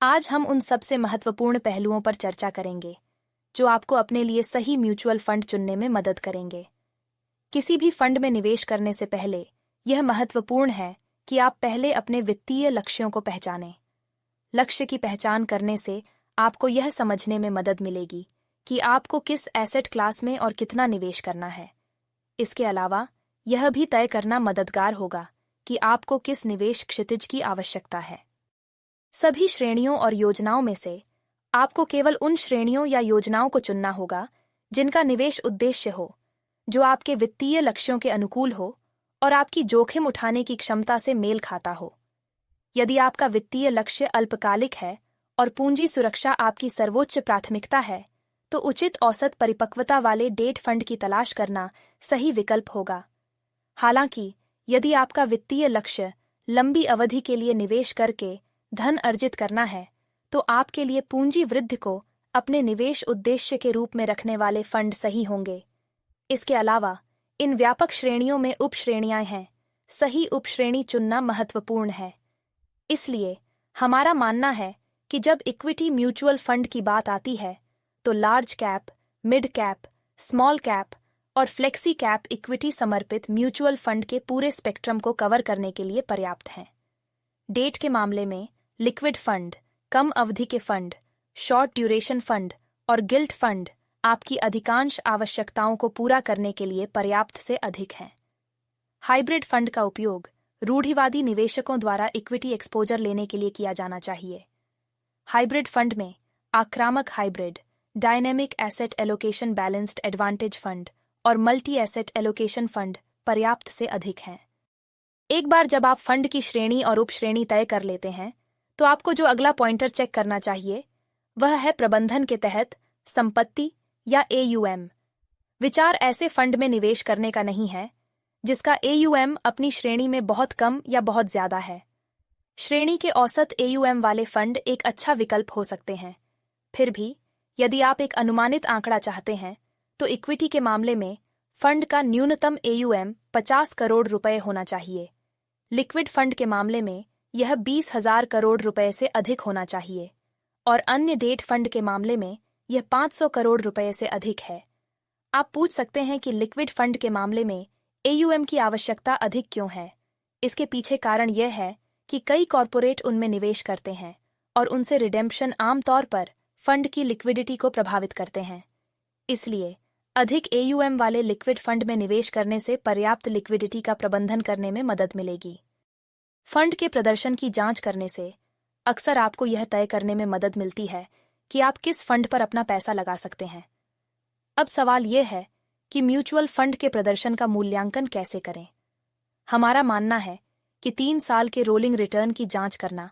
आज हम उन सबसे महत्वपूर्ण पहलुओं पर चर्चा करेंगे जो आपको अपने लिए सही म्यूचुअल फंड चुनने में मदद करेंगे। किसी भी फंड में निवेश करने से पहले यह महत्वपूर्ण है कि आप पहले अपने वित्तीय लक्ष्यों को पहचानें। लक्ष्य की पहचान करने से आपको यह समझने में मदद मिलेगी कि आपको किस एसेट क्लास में और कितना निवेश करना है। इसके अलावा यह भी तय करना मददगार होगा कि आपको किस निवेश क्षितिज की आवश्यकता है। सभी श्रेणियों और योजनाओं में से आपको केवल उन श्रेणियों या योजनाओं को चुनना होगा जिनका निवेश उद्देश्य हो, जो आपके वित्तीय लक्ष्यों के अनुकूल हो और आपकी जोखिम उठाने की क्षमता से मेल खाता हो। यदि आपका वित्तीय लक्ष्य अल्पकालिक है और पूंजी सुरक्षा आपकी सर्वोच्च प्राथमिकता है, तो उचित औसत परिपक्वता वाले डेट फंड की तलाश करना सही विकल्प होगा। हालांकि यदि आपका वित्तीय लक्ष्य लंबी अवधि के लिए निवेश करके धन अर्जित करना है, तो आपके लिए पूंजी वृद्धि को अपने निवेश उद्देश्य के रूप में रखने वाले फंड सही होंगे। इसके अलावा इन व्यापक श्रेणियों में उपश्रेणियां हैं। सही उपश्रेणी चुनना महत्वपूर्ण है। इसलिए हमारा मानना है कि जब इक्विटी म्यूचुअल फंड की बात आती है, तो large cap, mid cap, small cap और फ्लेक्सी कैप इक्विटी समर्पित म्यूचुअल फंड के पूरे स्पेक्ट्रम को कवर करने के लिए पर्याप्त हैं। डेट के मामले में लिक्विड फंड, कम अवधि के फंड, शॉर्ट ड्यूरेशन फंड और गिल्ट फंड आपकी अधिकांश आवश्यकताओं को पूरा करने के लिए पर्याप्त से अधिक हैं। हाइब्रिड फंड का उपयोग रूढ़िवादी निवेशकों द्वारा इक्विटी एक्सपोजर लेने के लिए किया जाना चाहिए। हाइब्रिड फंड में आक्रामक hybrid, dynamic asset allocation balanced advantage fund और मल्टी एसेट एलोकेशन फंड पर्याप्त से अधिक हैं। एक बार जब आप फंड की श्रेणी और उपश्रेणी तय कर लेते हैं, तो आपको जो अगला पॉइंटर चेक करना चाहिए वह है प्रबंधन के तहत संपत्ति या AUM। विचार ऐसे फंड में निवेश करने का नहीं है जिसका AUM अपनी श्रेणी में बहुत कम या बहुत ज्यादा है। श्रेणी के औसत AUM वाले फंड एक अच्छा विकल्प हो सकते हैं। फिर भी यदि आप एक अनुमानित आंकड़ा चाहते हैं, तो इक्विटी के मामले में फंड का न्यूनतम AUM 50 करोड़ रुपए होना चाहिए। लिक्विड फंड के मामले में यह 20,000 करोड़ रुपए से अधिक होना चाहिए और अन्य डेट फंड के मामले में यह 500 करोड़ रुपए से अधिक है। आप पूछ सकते हैं कि लिक्विड फंड के मामले में AUM की आवश्यकता अधिक क्यों है। इसके पीछे कारण यह है कि कई कॉरपोरेट उनमें निवेश करते हैं और उनसे रिडेम्पशन आमतौर पर फंड की लिक्विडिटी को प्रभावित करते हैं। इसलिए अधिक AUM वाले लिक्विड फंड में निवेश करने से पर्याप्त लिक्विडिटी का प्रबंधन करने में मदद मिलेगी। फंड के प्रदर्शन की जांच करने से अक्सर आपको यह तय करने में मदद मिलती है कि आप किस फंड पर अपना पैसा लगा सकते हैं। अब सवाल यह है कि म्यूचुअल फंड के प्रदर्शन का मूल्यांकन कैसे करें। हमारा मानना है कि 3 साल के रोलिंग रिटर्न की जांच करना,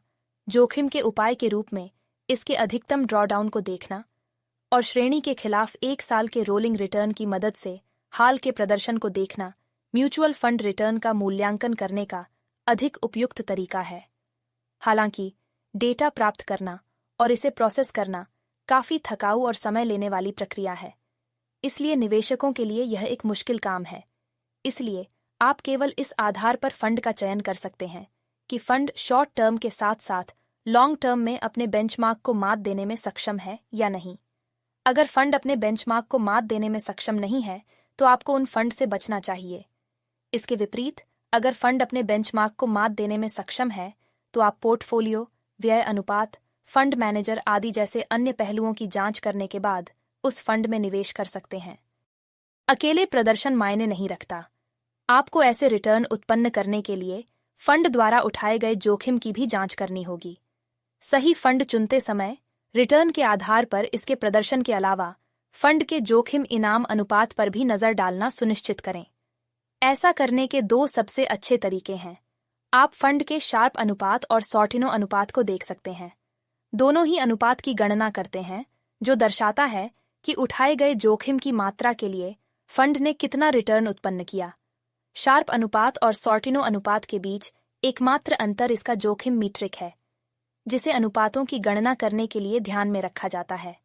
जोखिम के उपाय के रूप में इसके अधिकतम ड्रॉडाउन को देखना और श्रेणी के खिलाफ 1 साल के रोलिंग रिटर्न की मदद से हाल के प्रदर्शन को देखना म्यूचुअल फंड रिटर्न का मूल्यांकन करने का अधिक उपयुक्त तरीका है। हालांकि डेटा प्राप्त करना और इसे प्रोसेस करना काफी थकाऊ और समय लेने वाली प्रक्रिया है, इसलिए निवेशकों के लिए यह एक मुश्किल काम है। इसलिए आप केवल इस आधार पर फंड का चयन कर सकते हैं कि फंड शॉर्ट टर्म के साथ साथ लॉन्ग टर्म में अपने बेंचमार्क को मात देने में सक्षम है या नहीं। अगर फंड अपने बेंचमार्क को मात देने में सक्षम नहीं है, तो आपको उन फंड से बचना चाहिए। इसके विपरीत, अगर फंड अपने बेंचमार्क को मात देने में सक्षम है, तो आप पोर्टफोलियो, व्यय अनुपात, फंड मैनेजर आदि जैसे अन्य पहलुओं की जांच करने के बाद उस फंड में निवेश कर सकते हैं। अकेले प्रदर्शन मायने नहीं रखता। आपको ऐसे रिटर्न उत्पन्न करने के लिए फंड द्वारा उठाए गए जोखिम की भी जांच करनी होगी। सही फंड चुनते समय रिटर्न के आधार पर इसके प्रदर्शन के अलावा फंड के जोखिम इनाम अनुपात पर भी नजर डालना सुनिश्चित करें। ऐसा करने के 2 सबसे अच्छे तरीके हैं। आप फंड के शार्प अनुपात और सॉर्टिनो अनुपात को देख सकते हैं। दोनों ही अनुपात की गणना करते हैं, जो दर्शाता है कि उठाए गए जोखिम की मात्रा के लिए फंड ने कितना रिटर्न उत्पन्न किया। शार्प अनुपात और सॉर्टिनो अनुपात के बीच एकमात्र अंतर इसका जोखिम मीट्रिक है, जिसे अनुपातों की गणना करने के लिए ध्यान में रखा जाता है।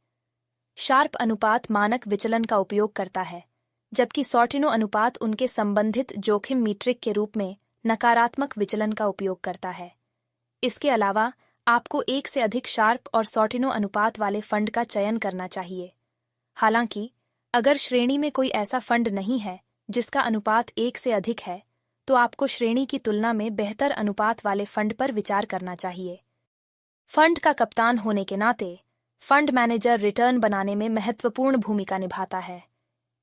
शार्प अनुपात मानक विचलन का उपयोग करता है, जबकि सॉर्टिनो अनुपात उनके संबंधित जोखिम मीट्रिक के रूप में नकारात्मक विचलन का उपयोग करता है। इसके अलावा आपको एक से अधिक शार्प और सॉर्टिनो अनुपात वाले फंड का चयन करना चाहिए। हालांकि अगर श्रेणी में कोई ऐसा फंड नहीं है जिसका अनुपात एक से अधिक है, तो आपको श्रेणी की तुलना में बेहतर अनुपात वाले फंड पर विचार करना चाहिए। फंड का कप्तान होने के नाते फंड मैनेजर रिटर्न बनाने में महत्वपूर्ण भूमिका निभाता है।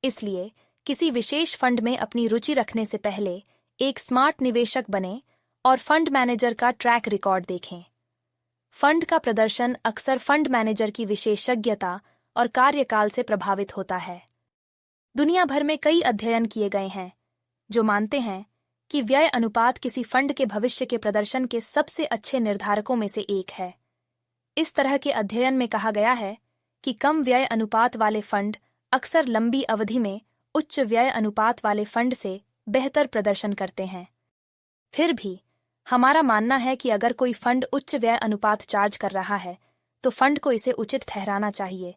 इसलिए किसी विशेष फंड में अपनी रुचि रखने से पहले एक स्मार्ट निवेशक बने और फंड मैनेजर का ट्रैक रिकॉर्ड देखें। फंड का प्रदर्शन अक्सर फंड मैनेजर की विशेषज्ञता और कार्यकाल से प्रभावित होता है। दुनिया भर में कई अध्ययन किए गए हैं जो मानते हैं कि व्यय अनुपात किसी फंड के भविष्य के प्रदर्शन के सबसे अच्छे निर्धारकों में से एक है। इस तरह के अध्ययन में कहा गया है कि कम व्यय अनुपात वाले फंड अक्सर लंबी अवधि में उच्च व्यय अनुपात वाले फंड से बेहतर प्रदर्शन करते हैं। फिर भी हमारा मानना है कि अगर कोई फंड उच्च व्यय अनुपात चार्ज कर रहा है, तो फंड को इसे उचित ठहराना चाहिए।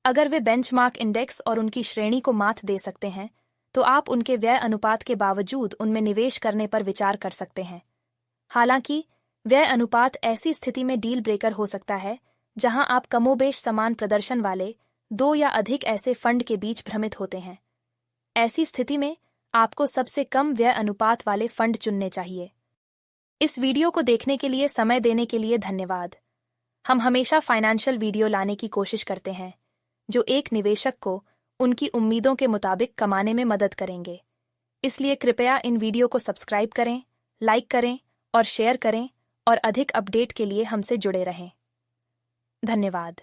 अगर वे बेंचमार्क इंडेक्स और उनकी श्रेणी को मात दे सकते हैं, तो आप उनके व्यय अनुपात के बावजूद उनमें निवेश करने पर विचार कर सकते हैं। हालांकि व्यय अनुपात ऐसी स्थिति में डील ब्रेकर हो सकता है जहां आप कमोबेश समान प्रदर्शन वाले दो या अधिक ऐसे फंड के बीच भ्रमित होते हैं। ऐसी स्थिति में आपको सबसे कम व्यय अनुपात वाले फंड चुनने चाहिए। इस वीडियो को देखने के लिए, समय देने के लिए धन्यवाद। हम हमेशा फाइनेंशियल वीडियो लाने की कोशिश करते हैं जो एक निवेशक को उनकी उम्मीदों के मुताबिक कमाने में मदद करेंगे। इसलिए कृपया इन वीडियो को सब्सक्राइब करें, लाइक करें और शेयर करें और अधिक अपडेट के लिए हमसे जुड़े रहें। धन्यवाद।